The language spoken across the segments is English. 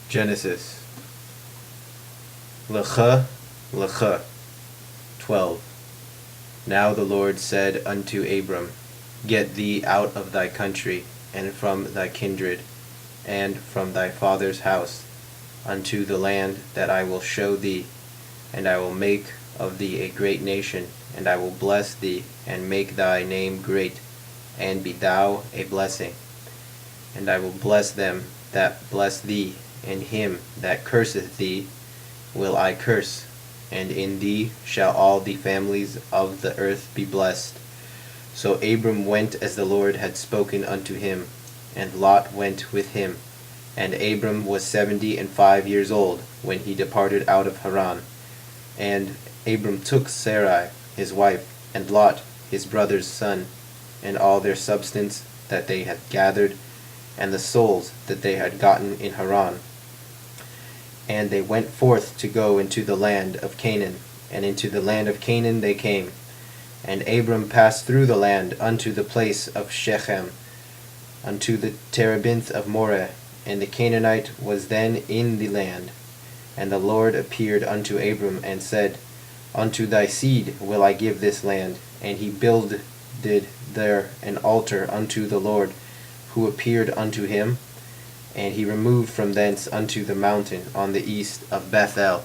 Genesis. Lecha, Lecha. 12. Now the Lord said unto Abram, Get thee out of thy country, and from thy kindred, and from thy father's house, unto the land that I will show thee, and I will make of thee a great nation, and I will bless thee, and make thy name great, and be thou a blessing. And I will bless them that bless thee, and him that curseth thee will I curse, and in thee shall all the families of the earth be blessed. So Abram went as the Lord had spoken unto him, and Lot went with him. And Abram was 75 years old when he departed out of Haran. And Abram took Sarai his wife, and Lot his brother's son, and all their substance that they had gathered, and the souls that they had gotten in Haran. And they went forth to go into the land of Canaan, and into the land of Canaan they came. And Abram passed through the land unto the place of Shechem, unto the terebinth of Moreh, and the Canaanite was then in the land. And the Lord appeared unto Abram, and said, Unto thy seed will I give this land. And he builded there an altar unto the Lord, who appeared unto him. And he removed from thence unto the mountain on the east of Bethel,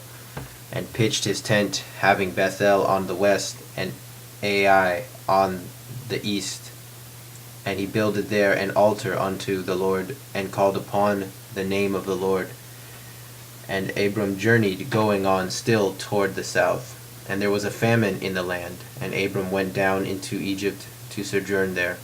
and pitched his tent, having Bethel on the west, and Ai on the east. And he builded there an altar unto the Lord, and called upon the name of the Lord. And Abram journeyed, going on still toward the south. And there was a famine in the land, and Abram went down into Egypt to sojourn there.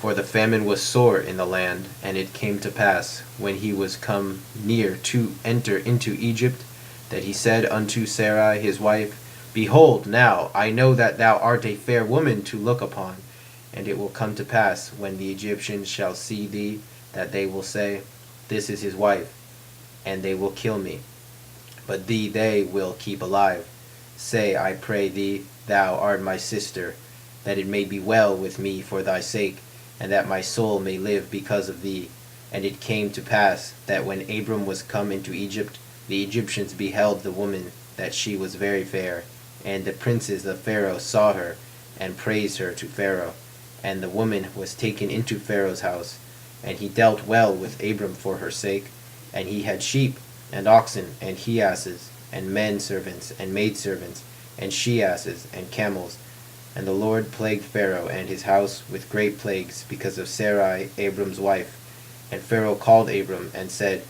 For the famine was sore in the land. And it came to pass, when he was come near to enter into Egypt, that he said unto Sarai his wife, Behold, now I know that thou art a fair woman to look upon. And it will come to pass, when the Egyptians shall see thee, that they will say, This is his wife, and they will kill me. But thee they will keep alive. Say, I pray thee, thou art my sister, that it may be well with me for thy sake, and that my soul may live because of thee. And it came to pass, that when Abram was come into Egypt, the Egyptians beheld the woman, that she was very fair. And the princes of Pharaoh saw her, and praised her to Pharaoh. And the woman was taken into Pharaoh's house. And he dealt well with Abram for her sake. And he had sheep, and oxen, and he-asses, and men servants, and maidservants, and she-asses, and camels. And the Lord plagued Pharaoh and his house with great plagues, because of Sarai, Abram's wife. And Pharaoh called Abram, and said,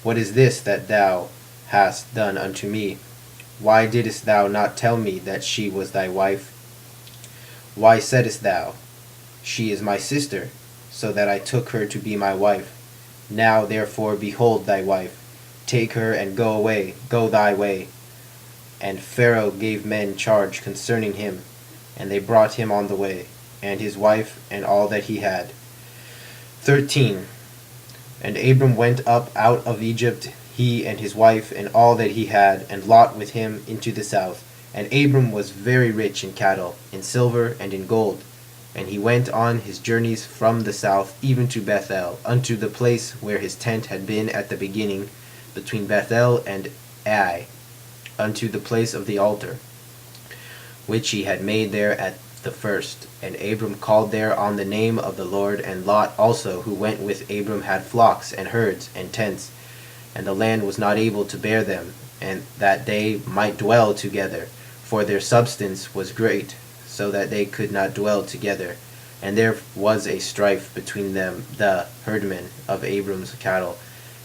What is this that thou hast done unto me? Why didst thou not tell me that she was thy wife? Why saidst thou, She is my sister, so that I took her to be my wife? Now therefore behold thy wife. Take her and go away, go thy way. And Pharaoh gave men charge concerning him, and they brought him on the way, and his wife, and all that he had. 13. And Abram went up out of Egypt, he and his wife, and all that he had, and Lot with him, into the south. And Abram was very rich in cattle, in silver, and in gold. And he went on his journeys from the south, even to Bethel, unto the place where his tent had been at the beginning, between Bethel and Ai, unto the place of the altar, which he had made there at the first. And Abram called there on the name of the Lord. And Lot also, who went with Abram, had flocks, and herds, and tents. And the land was not able to bear them, and that they might dwell together, for their substance was great, so that they could not dwell together. And there was a strife between them, the herdmen of Abram's cattle,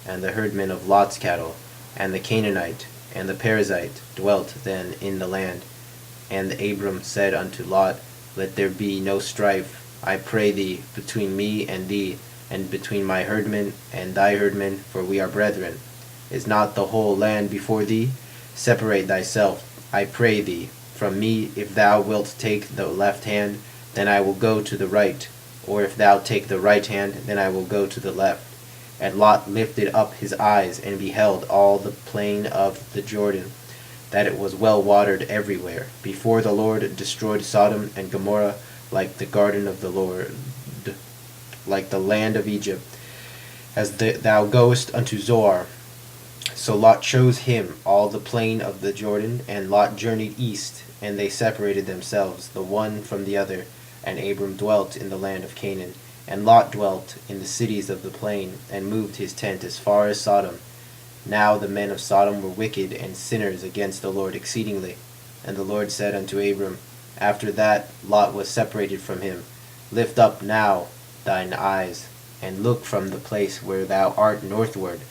and the herdmen of Lot's cattle. And the Canaanite and the Perizzite dwelt then in the land. And Abram said unto Lot, Let there be no strife, I pray thee, between me and thee, and between my herdmen and thy herdmen, for we are brethren. Is not the whole land before thee? Separate thyself, I pray thee, from me. If thou wilt take the left hand, then I will go to the right, or if thou take the right hand, then I will go to the left. And Lot lifted up his eyes, and beheld all the plain of the Jordan, that it was well watered everywhere, before the Lord destroyed Sodom and Gomorrah, like the garden of the Lord, like the land of Egypt. As thou goest unto Zoar, So Lot chose him all the plain of the Jordan, and Lot journeyed east, and they separated themselves, the one from the other. And Abram dwelt in the land of Canaan, and Lot dwelt in the cities of the plain, and moved his tent as far as Sodom. Now the men of Sodom were wicked and sinners against the Lord exceedingly. And the Lord said unto Abram, after that Lot was separated from him, lift up now thine eyes, and look from the place where thou art northward,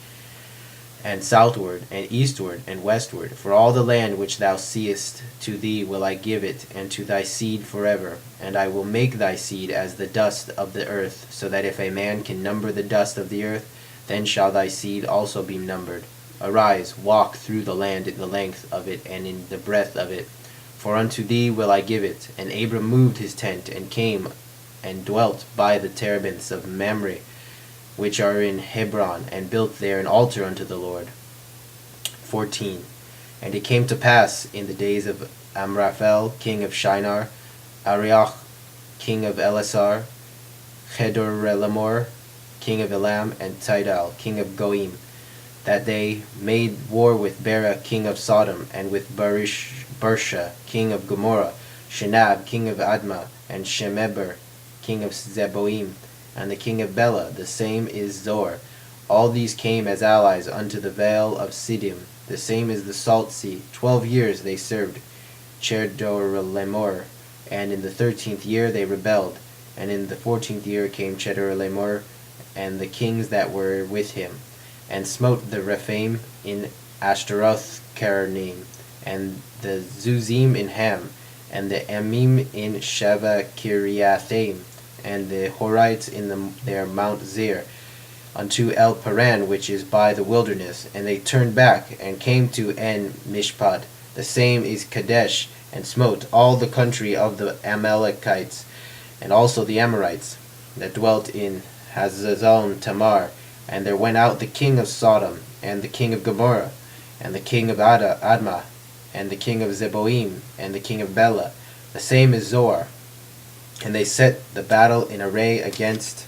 and southward, and eastward, and westward. For all the land which thou seest, to thee will I give it, and to thy seed forever. And I will make thy seed as the dust of the earth, so that if a man can number the dust of the earth, then shall thy seed also be numbered. Arise, walk through the land in the length of it, and in the breadth of it, for unto thee will I give it. And Abram moved his tent, and came, and dwelt by the terebinths of Mamre, which are in Hebron, and built there an altar unto the Lord. 14. And it came to pass in the days of Amraphel, king of Shinar, Arioch, king of Elasar, Chedorlaomer, king of Elam, and Tidal, king of Goim, that they made war with Bera, king of Sodom, and with Bersha, king of Gomorrah, Shinab, king of Admah, and Shemeber, king of Zeboim, and the king of Bela, the same is Zor. All these came as allies unto the vale of Siddim, the same is the salt sea. 12 years they served Chedorlaomer, and in the 13th year they rebelled. And in the 14th year came Chedorlaomer, and the kings that were with him, and smote the Rephaim in Ashtaroth Karnaim, and the Zuzim in Ham, and the Emim in Sheva Kiriathaim, and the Horites in their Mount Zir, unto El Paran, which is by the wilderness. And they turned back, and came to En Mishpat, the same is Kadesh, and smote all the country of the Amalekites, and also the Amorites, that dwelt in Hazazon Tamar. And there went out the king of Sodom, and the king of Gomorrah, and the king of Admah, and the king of Zeboim, and the king of Bela, the same is Zoar. And they set the battle in array against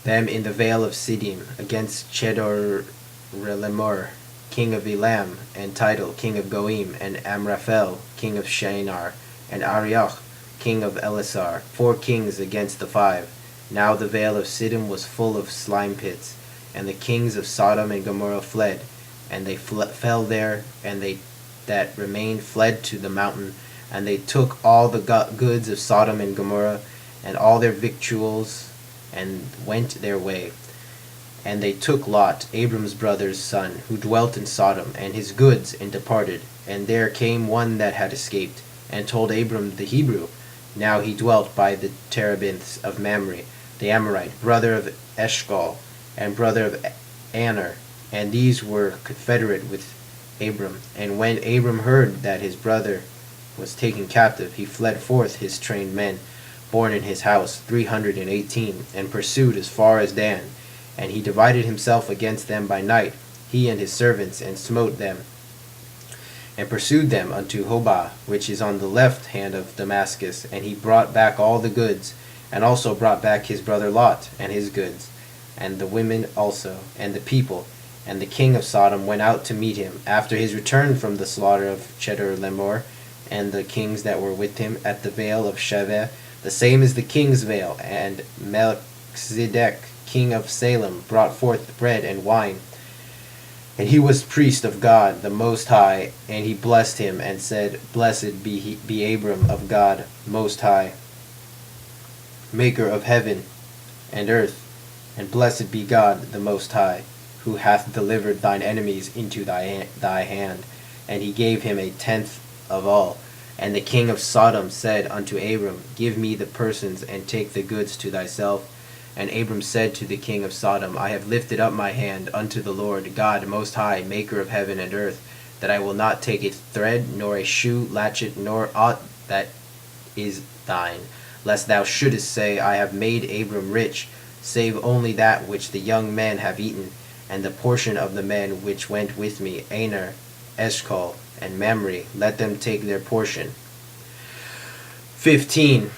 them in the vale of Siddim, against Chedorlaomer, king of Elam, and Tidal, king of Goim, and Amraphel, king of Shinar, and Arioch, king of Elasar, 4 kings against the 5. Now the vale of Siddim was full of slime pits, and the kings of Sodom and Gomorrah fled, and they fell there, and they that remained fled to the mountain, and they took all the goods of Sodom and Gomorrah, and all their victuals, and went their way. And they took Lot, Abram's brother's son, who dwelt in Sodom, and his goods, and departed. And there came one that had escaped, and told Abram the Hebrew. Now he dwelt by the terebinths of Mamre, the Amorite, brother of Eshcol, and brother of Aner, and these were confederate with Abram. And when Abram heard that his brother was taken captive, he fled forth his trained men, born in his house, 318, and pursued as far as Dan. And he divided himself against them by night, he and his servants, and smote them, and pursued them unto Hobah, which is on the left hand of Damascus. And he brought back all the goods, and also brought back his brother Lot, and his goods, and the women also, and the people. And the king of Sodom went out to meet him, after his return from the slaughter of Chedorlaomer, and the kings that were with him, at the vale of Sheveh, the same is the king's vale. And Melchizedek, king of Salem, brought forth bread and wine. And he was priest of God the Most High, and he blessed him, and said, Blessed be Abram of God Most High, maker of heaven and earth, and blessed be God the Most High, who hath delivered thine enemies into thy hand. And he gave him a tenth of all. And the king of Sodom said unto Abram, Give me the persons, and take the goods to thyself. And Abram said to the king of Sodom, I have lifted up my hand unto the Lord God Most High, maker of heaven and earth, that I will not take a thread, nor a shoe, latchet, nor aught that is thine, lest thou shouldest say, I have made Abram rich, save only that which the young men have eaten, and the portion of the men which went with me, Aner, Eshcol, and Mamre, let them take their portion. 15.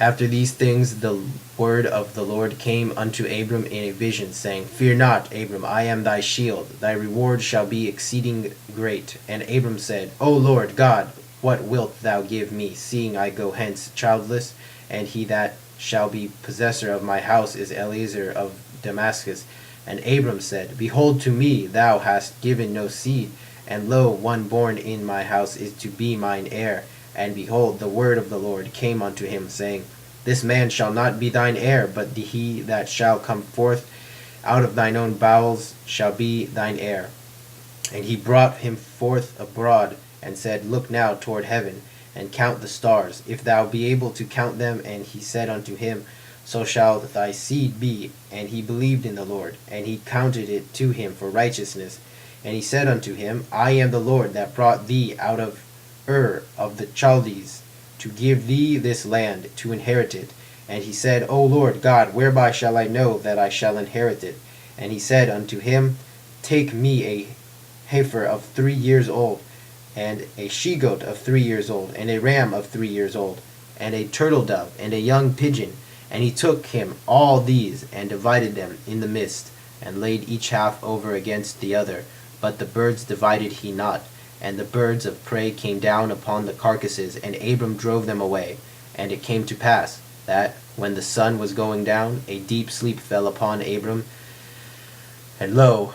After these things the word of the Lord came unto Abram in a vision, saying, Fear not, Abram, I am thy shield, thy reward shall be exceeding great. And Abram said, O Lord God, what wilt thou give me, seeing I go hence childless, and he that shall be possessor of my house is Eliezer of Damascus? And Abram said, Behold, to me thou hast given no seed, and lo, one born in my house is to be mine heir. And behold, the word of the Lord came unto him, saying, This man shall not be thine heir, but he that shall come forth out of thine own bowels shall be thine heir. And he brought him forth abroad, and said, Look now toward heaven, and count the stars, if thou be able to count them. And he said unto him, So shall thy seed be. And he believed in the Lord, and he counted it to him for righteousness. And he said unto him, I am the Lord that brought thee out of Ur of the Chaldees, to give thee this land, to inherit it. And he said, O Lord God, whereby shall I know that I shall inherit it? And he said unto him, Take me a heifer of 3 years old, and a she-goat of 3 years old, and a ram of 3 years old, and a turtle dove, and a young pigeon. And he took him all these, and divided them in the midst, and laid each half over against the other. But the birds divided he not. And the birds of prey came down upon the carcasses, and Abram drove them away. And it came to pass, that, when the sun was going down, a deep sleep fell upon Abram, and lo,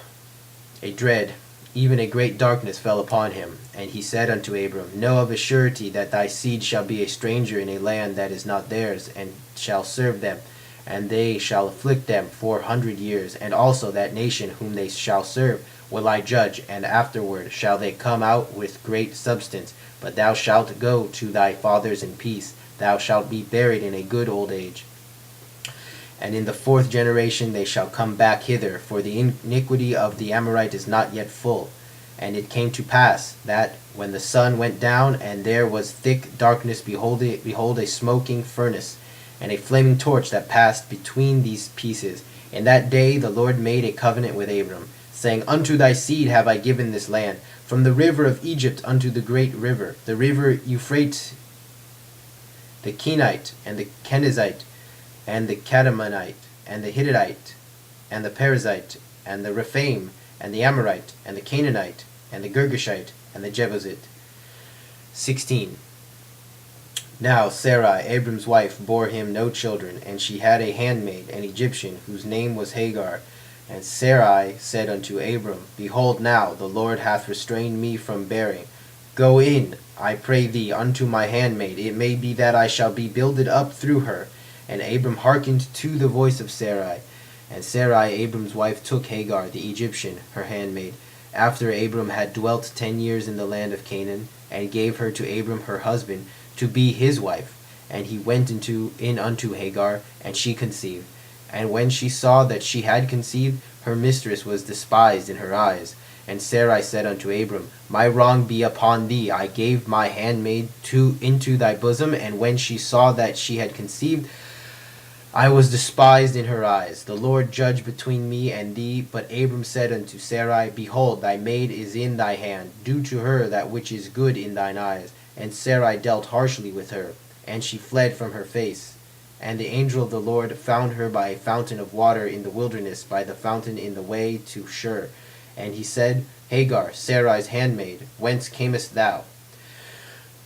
a dread, even a great darkness fell upon him. And he said unto Abram, Know of a surety that thy seed shall be a stranger in a land that is not theirs, and shall serve them, and they shall afflict them 400 years. And also that nation whom they shall serve will I judge, and afterward shall they come out with great substance. But thou shalt go to thy fathers in peace. Thou shalt be buried in a good old age. And in the 4th generation they shall come back hither, for the iniquity of the Amorite is not yet full. And it came to pass, that, when the sun went down, and there was thick darkness, behold a smoking furnace, and a flaming torch that passed between these pieces. In that day the Lord made a covenant with Abram, saying, Unto thy seed have I given this land, from the river of Egypt unto the great river, the river Euphrates, the Kenite, and the Kenizzite, and the Cadamonite, and the Hittite, and the Perizzite, and the Rephaim, and the Amorite, and the Canaanite, and the Girgashite, and the Jebusite. 16. Now Sarai, Abram's wife, bore him no children, and she had a handmaid, an Egyptian, whose name was Hagar. And Sarai said unto Abram, Behold now, the Lord hath restrained me from bearing. Go in, I pray thee, unto my handmaid. It may be that I shall be builded up through her. And Abram hearkened to the voice of Sarai. And Sarai, Abram's wife, took Hagar, the Egyptian, her handmaid, after Abram had dwelt 10 years in the land of Canaan, and gave her to Abram her husband, to be his wife. And he went in unto Hagar, and she conceived. And when she saw that she had conceived, her mistress was despised in her eyes. And Sarai said unto Abram, My wrong be upon thee. I gave my handmaid into thy bosom, and when she saw that she had conceived, I was despised in her eyes. The Lord judge between me and thee. But Abram said unto Sarai, Behold, thy maid is in thy hand. Do to her that which is good in thine eyes. And Sarai dealt harshly with her, and she fled from her face. And the angel of the Lord found her by a fountain of water in the wilderness, by the fountain in the way to Shur. And he said, Hagar, Sarai's handmaid, whence camest thou?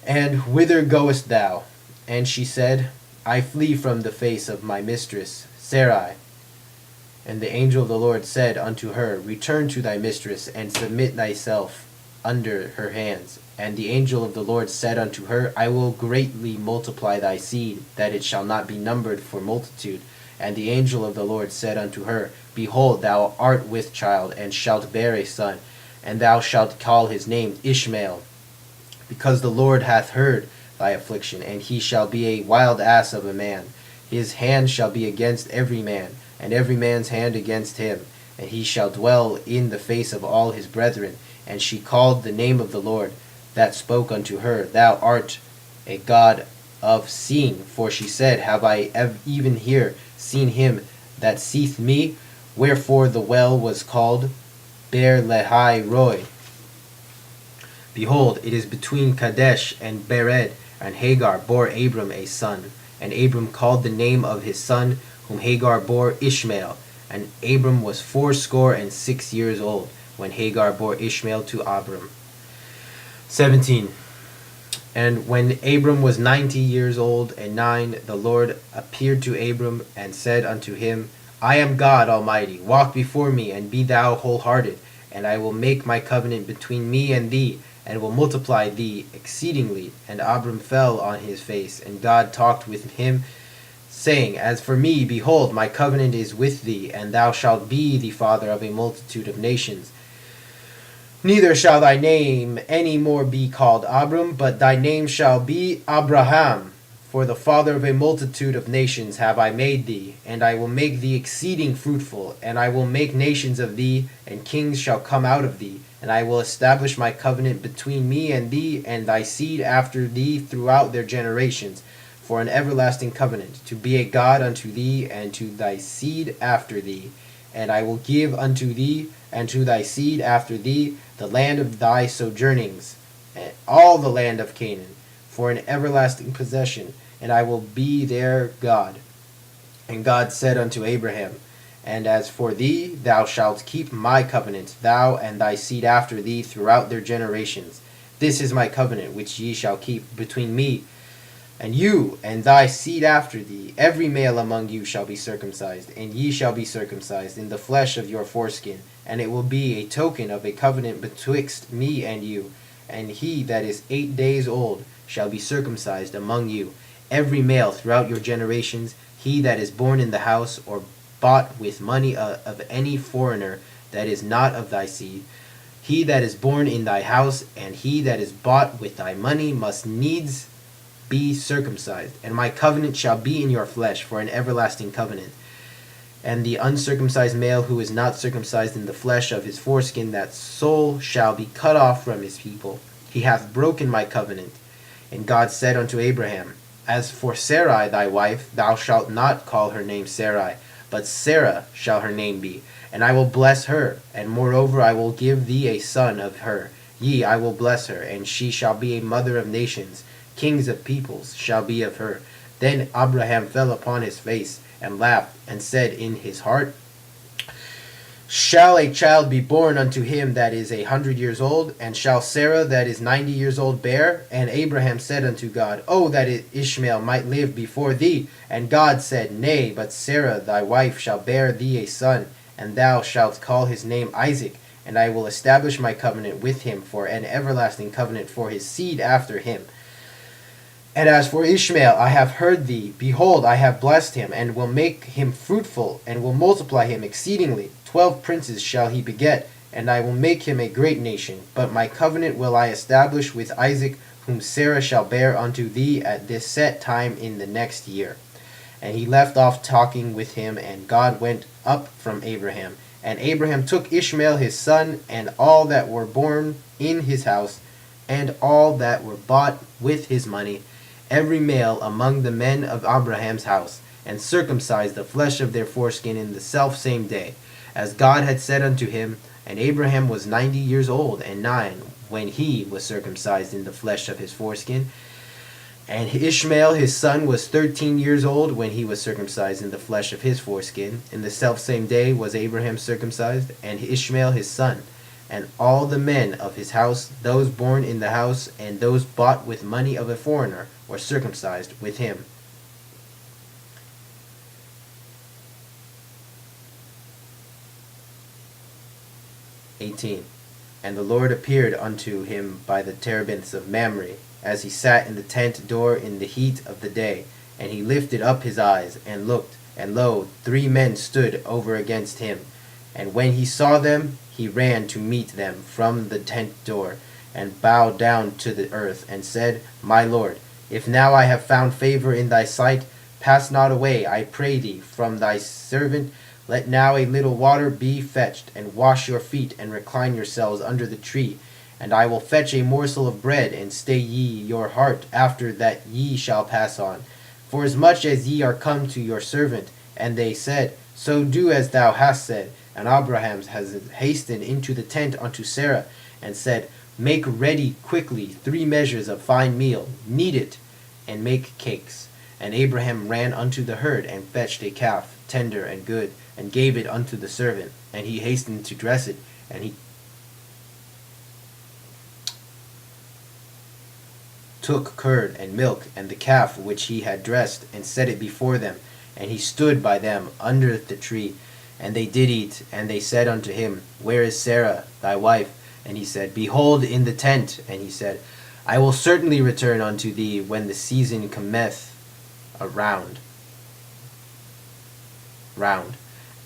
And whither goest thou? And she said, I flee from the face of my mistress, Sarai. And the angel of the Lord said unto her, Return to thy mistress, and submit thyself under her hands. And the angel of the Lord said unto her, I will greatly multiply thy seed, that it shall not be numbered for multitude. And the angel of the Lord said unto her, Behold, thou art with child, and shalt bear a son, and thou shalt call his name Ishmael, because the Lord hath heard thy affliction, and he shall be a wild ass of a man. His hand shall be against every man, and every man's hand against him, and he shall dwell in the face of all his brethren. And she called the name of the Lord that spoke unto her, Thou art a God of seeing. For she said, Have I even here seen him that seeth me? Wherefore the well was called Ber Lahai Roi. Behold, it is between Kadesh and Bered. And Hagar bore Abram a son. And Abram called the name of his son, whom Hagar bore, Ishmael. And Abram was 86 old, when Hagar bore Ishmael to Abram. 17. And when Abram was 90 years old and 9, the Lord appeared to Abram and said unto him, I am God Almighty. Walk before me, and be thou wholehearted, and I will make my covenant between me and thee, and will multiply thee exceedingly. And Abram fell on his face, and God talked with him, saying, As for me, behold, my covenant is with thee, and thou shalt be the father of a multitude of nations. Neither shall thy name any more be called Abram, but thy name shall be Abraham. For the father of a multitude of nations have I made thee, and I will make thee exceeding fruitful, and I will make nations of thee, and kings shall come out of thee. And I will establish my covenant between me and thee, and thy seed after thee throughout their generations, for an everlasting covenant, to be a God unto thee, and to thy seed after thee. And I will give unto thee, and to thy seed after thee, the land of thy sojournings, and all the land of Canaan, for an everlasting possession, and I will be their God. And God said unto Abraham, And as for thee, thou shalt keep my covenant, thou and thy seed after thee throughout their generations. This is my covenant which ye shall keep between me and you and thy seed after thee. Every male among you shall be circumcised, and ye shall be circumcised in the flesh of your foreskin, and it will be a token of a covenant betwixt me and you. And he that is 8 days old shall be circumcised among you, every male throughout your generations, he that is born in the house or bought with money of any foreigner that is not of thy seed. He that is born in thy house, and he that is bought with thy money must needs be circumcised. And my covenant shall be in your flesh for an everlasting covenant. And the uncircumcised male who is not circumcised in the flesh of his foreskin, that soul shall be cut off from his people. He hath broken my covenant. And God said unto Abraham, As for Sarai thy wife, thou shalt not call her name Sarai, but Sarah shall her name be. And I will bless her, and moreover I will give thee a son of her. Yea, I will bless her, and she shall be a mother of nations. Kings of peoples shall be of her. Then Abraham fell upon his face, and laughed, and said in his heart, Shall a child be born unto him that is 100 years old? And shall Sarah that is 90 years old bear? And Abraham said unto God, Oh, that Ishmael might live before thee. And God said, Nay, but Sarah thy wife shall bear thee a son, and thou shalt call his name Isaac. And I will establish my covenant with him for an everlasting covenant for his seed after him. And as for Ishmael, I have heard thee. Behold, I have blessed him, and will make him fruitful, and will multiply him exceedingly. 12 princes shall he beget, and I will make him a great nation. But my covenant will I establish with Isaac, whom Sarah shall bear unto thee at this set time in the next year. And he left off talking with him, and God went up from Abraham. And Abraham took Ishmael his son, and all that were born in his house, and all that were bought with his money, every male among the men of Abraham's house, and circumcised the flesh of their foreskin in the selfsame day, as God had said unto him. And Abraham was 90 years old and 9 when he was circumcised in the flesh of his foreskin. And Ishmael his son was 13 years old when he was circumcised in the flesh of his foreskin. In the selfsame day was Abraham circumcised, and Ishmael his son. And all the men of his house, those born in the house, and those bought with money of a foreigner, were circumcised with him. And the Lord appeared unto him by the terebinths of Mamre, as he sat in the tent door in the heat of the day. And he lifted up his eyes, and looked, and lo, 3 men stood over against him. And when he saw them, he ran to meet them from the tent door, and bowed down to the earth, and said, My Lord, if now I have found favor in thy sight, pass not away, I pray thee, from thy servant. Let now a little water be fetched, and wash your feet, and recline yourselves under the tree. And I will fetch a morsel of bread, and stay ye your heart, after that ye shall pass on. Forasmuch as ye are come to your servant. And they said, So do as thou hast said. And Abraham has hastened into the tent unto Sarah, and said, Make ready quickly 3 measures of fine meal, knead it, and make cakes. And Abraham ran unto the herd, and fetched a calf, tender and good, and gave it unto the servant. And he hastened to dress it, and he took curd and milk, and the calf which he had dressed, and set it before them. And he stood by them under the tree. And they did eat, and they said unto him, Where is Sarah thy wife? And he said, Behold, in the tent. And he said, I will certainly return unto thee when the season cometh around.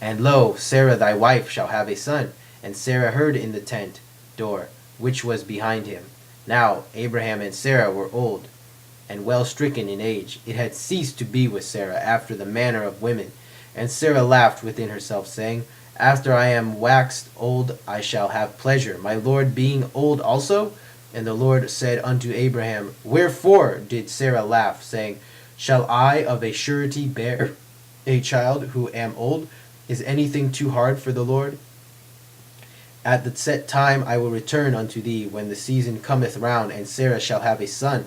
And lo, Sarah thy wife shall have a son. And Sarah heard in the tent door, which was behind him. Now Abraham and Sarah were old, and well stricken in age. It had ceased to be with Sarah after the manner of women. And Sarah laughed within herself, saying, After I am waxed old, I shall have pleasure, my Lord being old also? And the Lord said unto Abraham, Wherefore did Sarah laugh, saying, Shall I of a surety bear a child who am old? Is anything too hard for the Lord? At the set time I will return unto thee when the season cometh round, and Sarah shall have a son.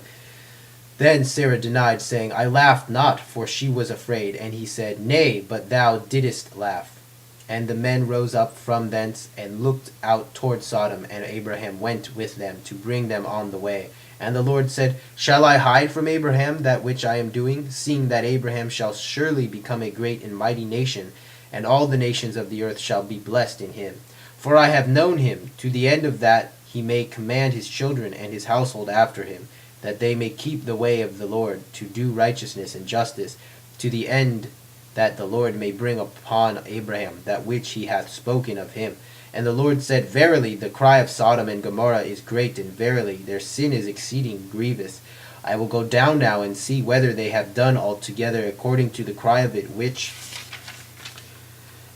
Then Sarah denied, saying, I laughed not, for she was afraid. And he said, Nay, but thou didst laugh. And the men rose up from thence, and looked out toward Sodom, and Abraham went with them to bring them on the way. And the Lord said, Shall I hide from Abraham that which I am doing, seeing that Abraham shall surely become a great and mighty nation, and all the nations of the earth shall be blessed in him? For I have known him, to the end of that he may command his children and his household after him, that they may keep the way of the Lord, to do righteousness and justice, to the end that the Lord may bring upon Abraham that which he hath spoken of him. And the Lord said, Verily, the cry of Sodom and Gomorrah is great, and verily, their sin is exceeding grievous. I will go down now and see whether they have done altogether according to the cry of it which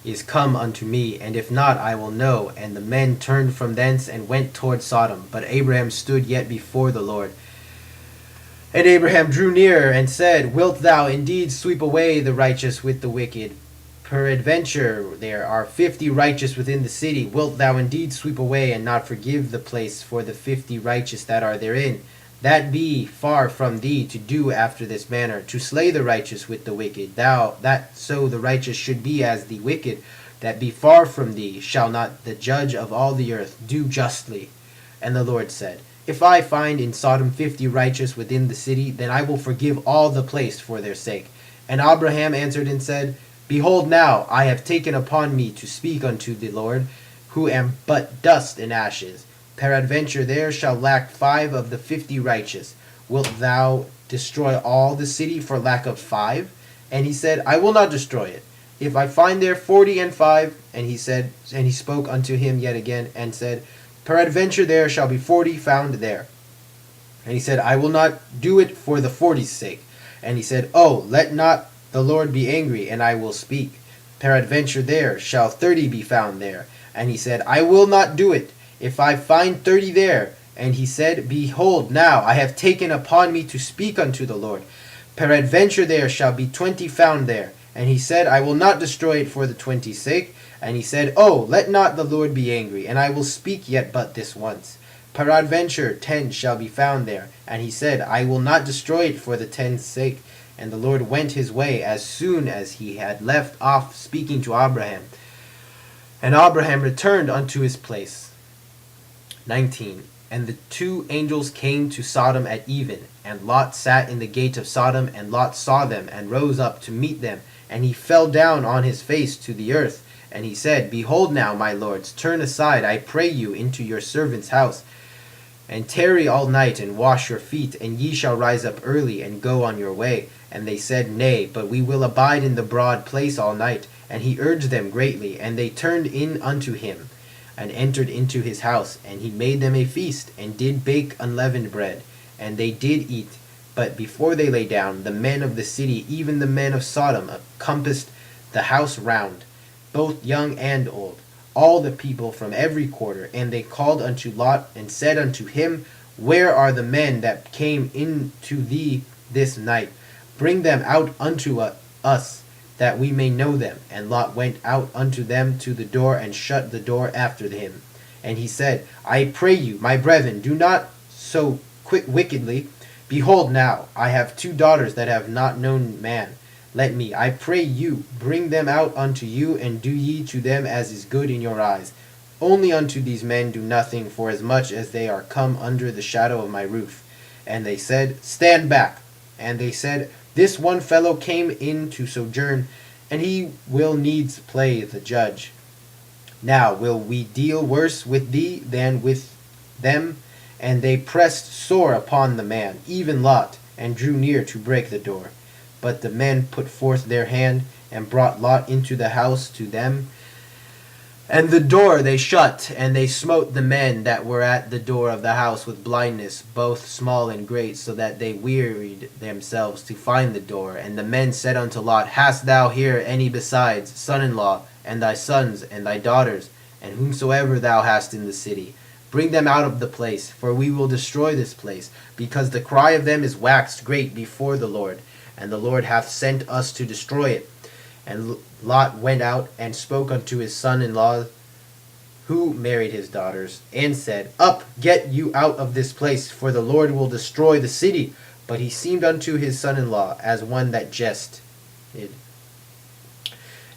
is come unto me, and if not, I will know. And the men turned from thence and went toward Sodom. But Abraham stood yet before the Lord. And Abraham drew near and said, Wilt thou indeed sweep away the righteous with the wicked? Peradventure there are 50 righteous within the city. Wilt thou indeed sweep away and not forgive the place for the 50 righteous that are therein? That be far from thee to do after this manner, to slay the righteous with the wicked. That so the righteous should be as the wicked, that be far from thee. Shall not the judge of all the earth do justly? And the Lord said, If I find in Sodom 50 righteous within the city, then I will forgive all the place for their sake. And Abraham answered and said, Behold now, I have taken upon me to speak unto the Lord, who am but dust and ashes. Peradventure there shall lack 5 of the 50 righteous. Wilt thou destroy all the city for lack of 5? And he said, I will not destroy it. If I find there 40 and 5, and he spoke unto him yet again, and said, Peradventure there shall be 40 found there. And he said, I will not do it for the 40's sake. And he said, Oh, let not the Lord be angry, and I will speak. Peradventure there shall 30 be found there. And he said, I will not do it, if I find 30 there. And he said, Behold, now I have taken upon me to speak unto the Lord. Peradventure there shall be 20 found there. And he said, I will not destroy it for the 20's sake. And he said, Oh, let not the Lord be angry, and I will speak yet but this once. Peradventure 10 shall be found there. And he said, I will not destroy it for the 10's sake. And the Lord went his way as soon as he had left off speaking to Abraham. And Abraham returned unto his place. 19. And the 2 angels came to Sodom at even, and Lot sat in the gate of Sodom, and Lot saw them, and rose up to meet them. And he fell down on his face to the earth. And he said, Behold now, my lords, turn aside, I pray you, into your servant's house, and tarry all night, and wash your feet, and ye shall rise up early, and go on your way. And they said, Nay, but we will abide in the broad place all night. And he urged them greatly, and they turned in unto him, and entered into his house. And he made them a feast, and did bake unleavened bread. And they did eat. But before they lay down, the men of the city, even the men of Sodom, compassed the house round, both young and old, all the people from every quarter. And they called unto Lot, and said unto him, Where are the men that came into thee this night? Bring them out unto us, that we may know them. And Lot went out unto them to the door, and shut the door after him. And he said, I pray you, my brethren, do not so wickedly. Behold now, I have 2 daughters that have not known man. Let me, I pray you, bring them out unto you, and do ye to them as is good in your eyes. Only unto these men do nothing, forasmuch as they are come under the shadow of my roof. And they said, Stand back. And they said, This one fellow came in to sojourn, and he will needs play the judge. Now will we deal worse with thee than with them? And they pressed sore upon the man, even Lot, and drew near to break the door. But the men put forth their hand, and brought Lot into the house to them. And the door they shut, and they smote the men that were at the door of the house with blindness, both small and great, so that they wearied themselves to find the door. And the men said unto Lot, Hast thou here any besides, son-in-law, and thy sons, and thy daughters, and whomsoever thou hast in the city? Bring them out of the place, for we will destroy this place, because the cry of them is waxed great before the Lord, and the Lord hath sent us to destroy it. And Lot went out and spoke unto his son-in-law, who married his daughters, and said, Up, get you out of this place, for the Lord will destroy the city. But he seemed unto his son-in-law as one that jested.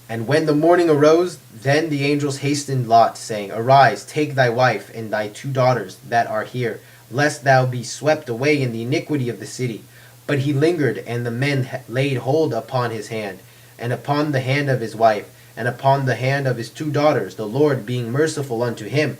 And when the morning arose, then the angels hastened Lot, saying, Arise, take thy wife and thy 2 daughters that are here, lest thou be swept away in the iniquity of the city. But he lingered, and the men laid hold upon his hand, and upon the hand of his wife, and upon the hand of his 2 daughters, the Lord being merciful unto him.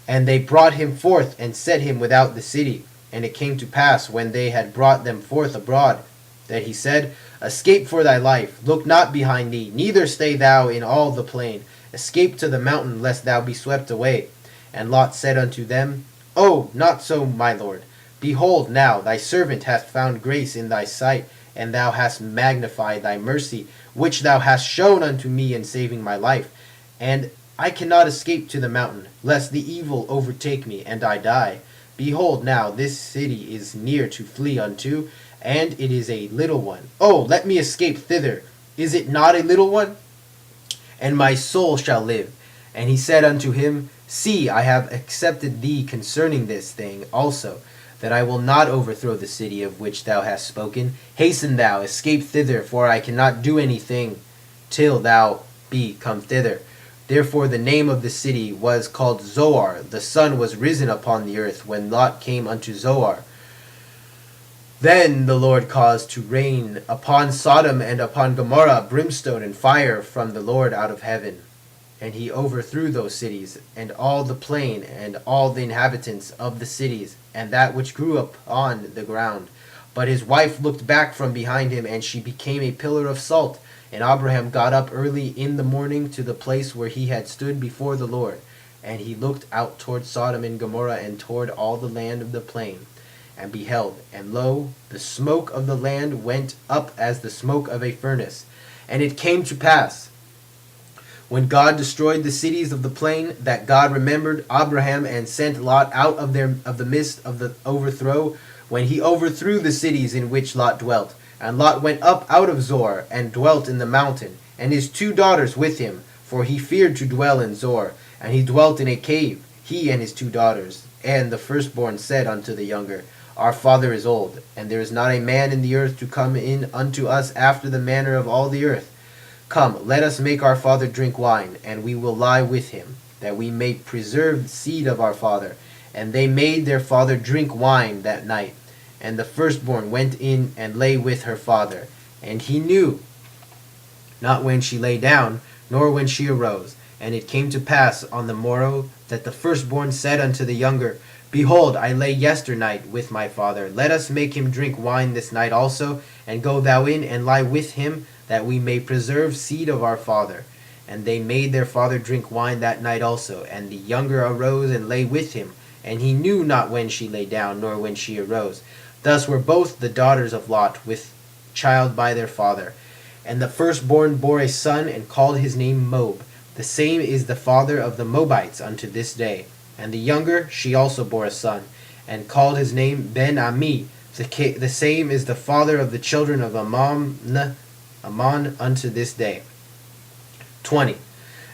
And they brought him forth, and set him without the city. And it came to pass, when they had brought them forth abroad, that he said, Escape for thy life, look not behind thee, neither stay thou in all the plain. Escape to the mountain, lest thou be swept away. And Lot said unto them, Oh, not so, my lord. Behold, now thy servant hath found grace in thy sight, and thou hast magnified thy mercy, which thou hast shown unto me in saving my life. And I cannot escape to the mountain, lest the evil overtake me, and I die. Behold, now this city is near to flee unto, and it is a little one. Oh, let me escape thither. Is it not a little one? And my soul shall live. And he said unto him, See, I have accepted thee concerning this thing also, that I will not overthrow the city of which thou hast spoken. Hasten thou, escape thither, for I cannot do anything till thou be come thither. Therefore the name of the city was called Zoar. The sun was risen upon the earth when Lot came unto Zoar. Then the Lord caused to rain upon Sodom and upon Gomorrah brimstone and fire from the Lord out of heaven. And he overthrew those cities, and all the plain, and all the inhabitants of the cities, and that which grew up on the ground. But his wife looked back from behind him, and she became a pillar of salt. And Abraham got up early in the morning to the place where he had stood before the Lord. And he looked out toward Sodom and Gomorrah, and toward all the land of the plain, and beheld, and lo, the smoke of the land went up as the smoke of a furnace. And it came to pass, when God destroyed the cities of the plain, that God remembered Abraham, and sent Lot out of the midst of the overthrow, when he overthrew the cities in which Lot dwelt. And Lot went up out of Zoar, and dwelt in the mountain, and his 2 daughters with him, for he feared to dwell in Zoar. And he dwelt in a cave, he and his 2 daughters. And the firstborn said unto the younger, Our father is old, and there is not a man in the earth to come in unto us after the manner of all the earth. Come, let us make our father drink wine, and we will lie with him, that we may preserve the seed of our father. And they made their father drink wine that night. And the firstborn went in and lay with her father. And he knew not when she lay down, nor when she arose. And it came to pass on the morrow that the firstborn said unto the younger, Behold, I lay yesternight with my father. Let us make him drink wine this night also, and go thou in and lie with him, that we may preserve seed of our father. And they made their father drink wine that night also. And the younger arose and lay with him. And he knew not when she lay down, nor when she arose. Thus were both the daughters of Lot with child by their father. And the firstborn bore a son, and called his name Moab. The same is the father of the Moabites unto this day. And the younger, she also bore a son, and called his name Ben-Ami. The same is the father of the children of Ammon unto this day. 20.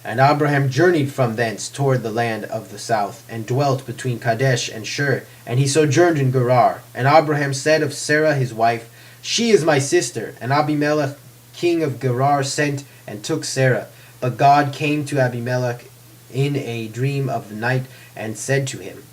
And Abraham journeyed from thence toward the land of the south, and dwelt between Kadesh and Shur, and he sojourned in Gerar. And Abraham said of Sarah his wife, She is my sister. And Abimelech king of Gerar sent and took Sarah. But God came to Abimelech in a dream of the night, and said to him,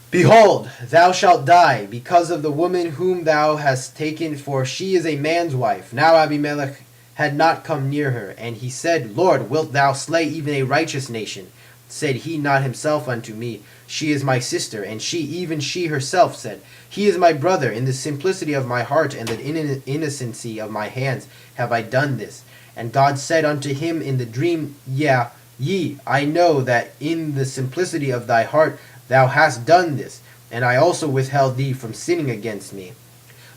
Behold, thou shalt die, because of the woman whom thou hast taken, for she is a man's wife. Now Abimelech had not come near her, and he said, Lord, wilt thou slay even a righteous nation? Said he not himself unto me, She is my sister? And she, even she herself, said, He is my brother. In the simplicity of my heart and the innocency of my hands have I done this. And God said unto him in the dream, Yea, I know that in the simplicity of thy heart thou hast done this, and I also withheld thee from sinning against me.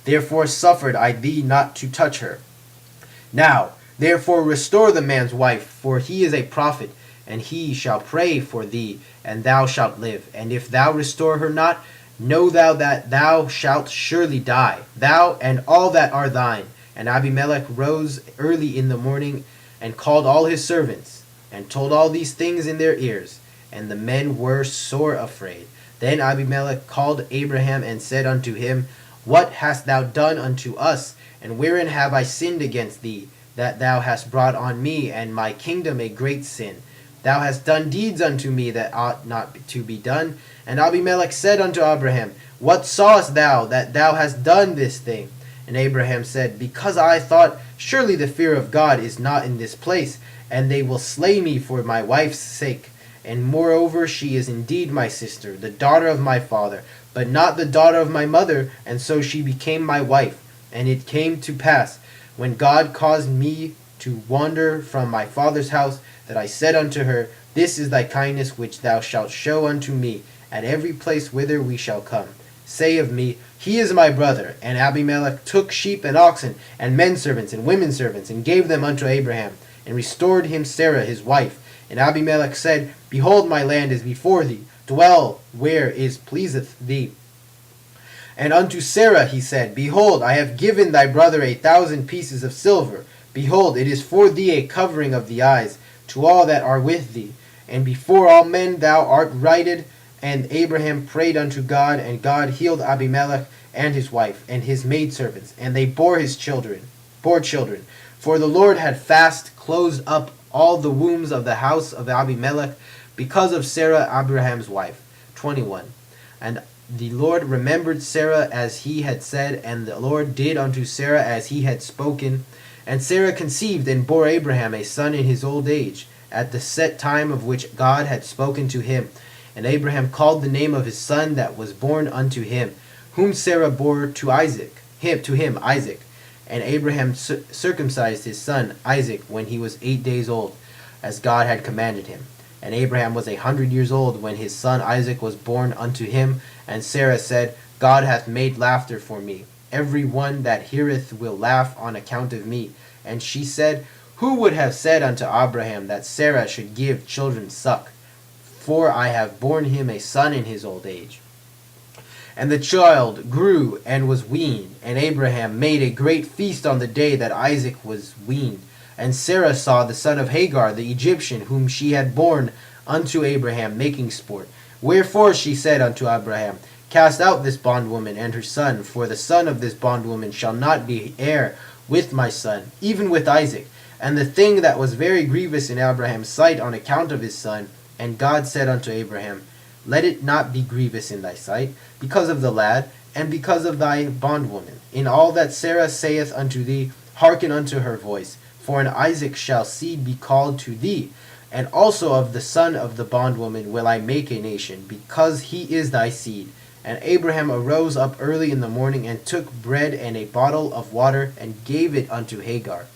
Therefore suffered I thee not to touch her. Now, therefore restore the man's wife, for he is a prophet, and he shall pray for thee, and thou shalt live. And if thou restore her not, know thou that thou shalt surely die, thou and all that are thine. And Abimelech rose early in the morning, and called all his servants, and told all these things in their ears. And the men were sore afraid. Then Abimelech called Abraham, and said unto him, What hast thou done unto us? And wherein have I sinned against thee, that thou hast brought on me and my kingdom a great sin? Thou hast done deeds unto me that ought not to be done. And Abimelech said unto Abraham, What sawest thou that thou hast done this thing? And Abraham said, Because I thought, Surely the fear of God is not in this place, and they will slay me for my wife's sake. And moreover, she is indeed my sister, the daughter of my father, but not the daughter of my mother, and so she became my wife. And it came to pass, when God caused me to wander from my father's house, that I said unto her, This is thy kindness which thou shalt show unto me at every place whither we shall come. Say of me, He is my brother. And Abimelech took sheep and oxen, and men servants and women servants, and gave them unto Abraham, and restored him Sarah his wife. And Abimelech said, Behold, my land is before thee, dwell where is pleaseth thee. And unto Sarah he said, Behold, I have given thy brother 1,000 pieces of silver. Behold, it is for thee a covering of the eyes to all that are with thee. And before all men thou art righted. And Abraham prayed unto God, and God healed Abimelech and his wife and his maidservants, and they bore children. For the Lord had fast closed up all the wombs of the house of Abimelech because of Sarah Abraham's wife. 21. And the Lord remembered Sarah as he had said, and the Lord did unto Sarah as he had spoken. And Sarah conceived and bore Abraham a son in his old age, at the set time of which God had spoken to him. And Abraham called the name of his son that was born unto him, whom Sarah bore to him Isaac. And Abraham circumcised his son Isaac when he was 8 days old, as God had commanded him. And Abraham was 100 years old when his son Isaac was born unto him. And Sarah said, God hath made laughter for me. Every one that heareth will laugh on account of me. And she said, Who would have said unto Abraham that Sarah should give children suck? For I have borne him a son in his old age. And the child grew and was weaned, and Abraham made a great feast on the day that Isaac was weaned. And Sarah saw the son of Hagar the Egyptian, whom she had borne unto Abraham, making sport. Wherefore she said unto Abraham, Cast out this bondwoman and her son, for the son of this bondwoman shall not be heir with my son, even with Isaac. And the thing that was very grievous in Abraham's sight on account of his son. And God said unto Abraham, Let it not be grievous in thy sight, because of the lad, and because of thy bondwoman. In all that Sarah saith unto thee, hearken unto her voice. For in Isaac shall seed be called to thee, and also of the son of the bondwoman will I make a nation, because he is thy seed. And Abraham arose up early in the morning, and took bread and a bottle of water, and gave it unto Hagar,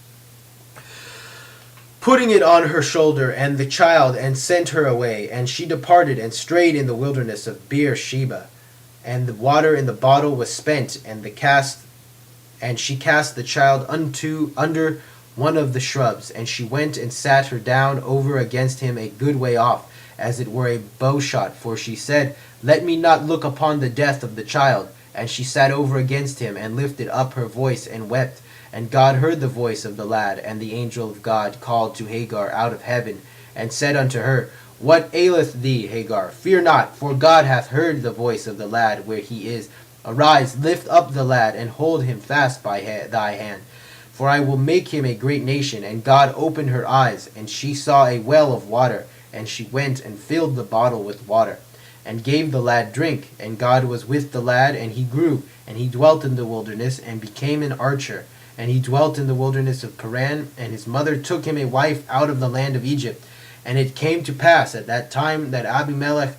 putting it on her shoulder and the child, and sent her away. And she departed and strayed in the wilderness of Beersheba. And the water in the bottle was spent, and she cast the child under one of the shrubs. And she went and sat her down over against him a good way off, as it were a bowshot. For she said, Let me not look upon the death of the child. And she sat over against him, and lifted up her voice, and wept. And God heard the voice of the lad, and the angel of God called to Hagar out of heaven, and said unto her, What aileth thee, Hagar? Fear not, for God hath heard the voice of the lad where he is. Arise, lift up the lad, and hold him fast by thy hand. For I will make him a great nation. And God opened her eyes, and she saw a well of water. And she went and filled the bottle with water, and gave the lad drink. And God was with the lad, and he grew, and he dwelt in the wilderness, and became an archer. And he dwelt in the wilderness of Paran, and his mother took him a wife out of the land of Egypt. And it came to pass at that time that Abimelech,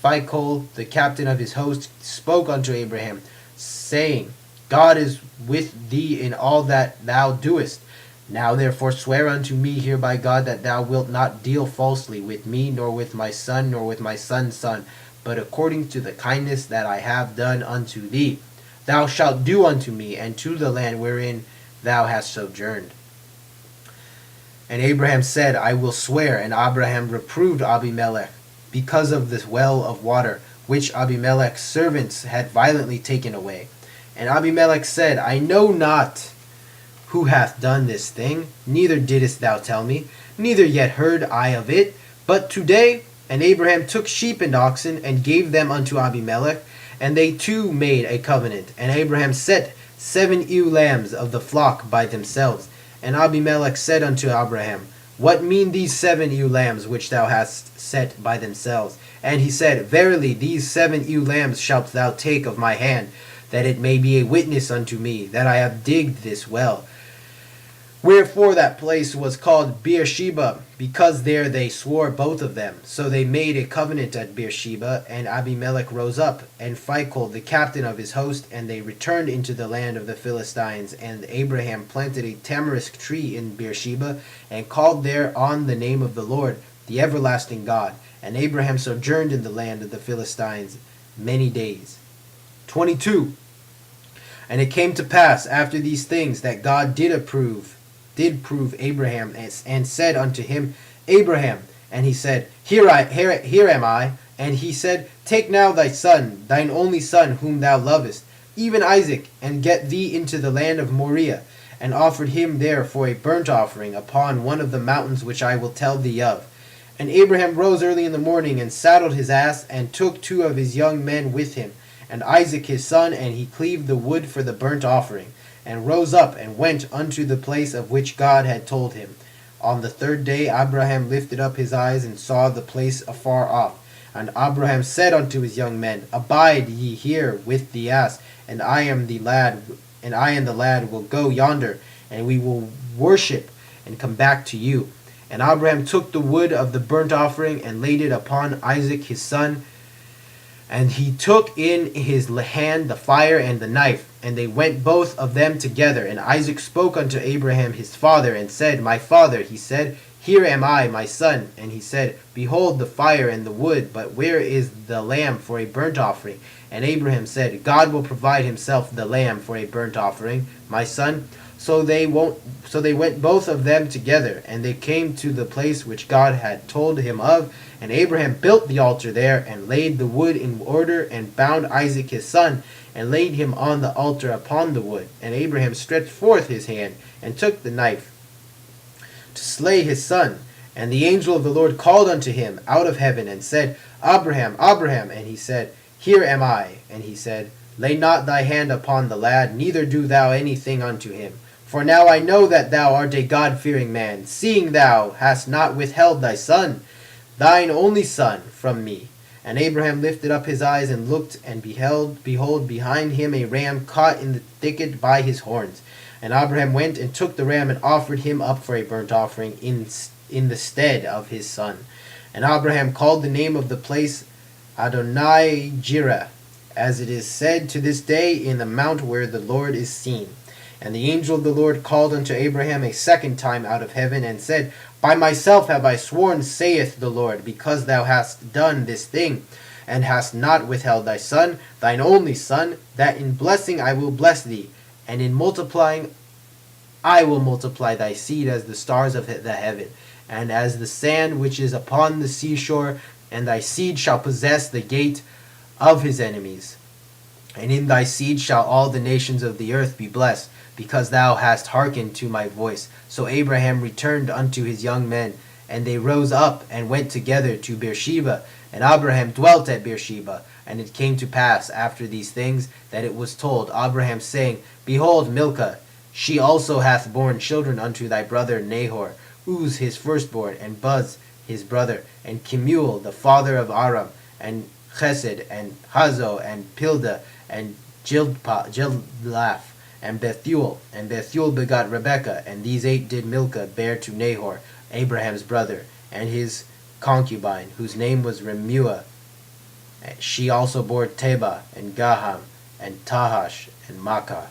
Phicol, the captain of his host, spoke unto Abraham, saying, God is with thee in all that thou doest. Now therefore swear unto me here by God that thou wilt not deal falsely with me, nor with my son, nor with my son's son, but according to the kindness that I have done unto thee, thou shalt do unto me, and to the land wherein thou hast sojourned. And Abraham said, I will swear. And Abraham reproved Abimelech because of this well of water, which Abimelech's servants had violently taken away. And Abimelech said, I know not who hath done this thing, neither didst thou tell me, neither yet heard I of it, but today. And Abraham took sheep and oxen, and gave them unto Abimelech, and they two made a covenant. And Abraham set 7 ewe lambs of the flock by themselves. And Abimelech said unto Abraham, What mean these 7 ewe lambs which thou hast set by themselves? And he said, Verily, these 7 ewe lambs shalt thou take of my hand, that it may be a witness unto me that I have digged this well. Wherefore that place was called Beersheba, because there they swore both of them. So they made a covenant at Beersheba, and Abimelech rose up, and Phicol the captain of his host, and they returned into the land of the Philistines. And Abraham planted a tamarisk tree in Beersheba, and called there on the name of the Lord, the everlasting God. And Abraham sojourned in the land of the Philistines many days. 22. And it came to pass after these things that God did prove Abraham, and said unto him, Abraham. And he said, Here am I. And he said, Take now thy son, thine only son, whom thou lovest, even Isaac, and get thee into the land of Moriah, and offered him there for a burnt offering upon one of the mountains which I will tell thee of. And Abraham rose early in the morning, and saddled his ass, and took 2 of his young men with him, and Isaac his son, and he cleaved the wood for the burnt offering, and rose up, and went unto the place of which God had told him. On the 3rd day Abraham lifted up his eyes, and saw the place afar off. And Abraham said unto his young men, Abide ye here with the ass, and I and the lad will go yonder, and we will worship, and come back to you. And Abraham took the wood of the burnt offering, and laid it upon Isaac his son, and he took in his hand the fire and the knife, and they went both of them together. And Isaac spoke unto Abraham his father, and said, My father. He said, Here am I, my son. And he said, Behold the fire and the wood, but where is the lamb for a burnt offering? And Abraham said, God will provide himself the lamb for a burnt offering, my son. So they went both of them together, and they came to the place which God had told him of. And Abraham built the altar there, and laid the wood in order, and bound Isaac his son, and laid him on the altar upon the wood. And Abraham stretched forth his hand, and took the knife to slay his son. And the angel of the Lord called unto him out of heaven, and said, Abraham, Abraham. And he said, Here am I. And he said, Lay not thy hand upon the lad, neither do thou anything unto him. For now I know that thou art a God-fearing man, seeing thou hast not withheld thy son, thine only son, from me. And Abraham lifted up his eyes, and looked, and behold, behind him a ram caught in the thicket by his horns. And Abraham went and took the ram, and offered him up for a burnt offering in the stead of his son. And Abraham called the name of the place Adonai Jireh, as it is said to this day, in the mount where the Lord is seen. And the angel of the Lord called unto Abraham a second time out of heaven, and said, By myself have I sworn, saith the Lord, because thou hast done this thing, and hast not withheld thy son, thine only son, that in blessing I will bless thee, and in multiplying I will multiply thy seed as the stars of the heaven, and as the sand which is upon the seashore, and thy seed shall possess the gate of his enemies. And in thy seed shall all the nations of the earth be blessed, because thou hast hearkened to my voice. So Abraham returned unto his young men, And they rose up and went together to Beersheba, and Abraham dwelt at Beersheba. And it came to pass after these things that it was told Abraham, saying, Behold, Milcah, she also hath borne children unto thy brother Nahor, Uz his firstborn, and Buz his brother, and Kemuel the father of Aram, and Chesed, and Hazo, and Pildah, and Jildlaph, and Bethuel. And Bethuel begot Rebekah, and these 8 did Milcah bear to Nahor, Abraham's brother, and his concubine, whose name was Remuah. She also bore Teba, and Gaham, and Tahash, and Makkah.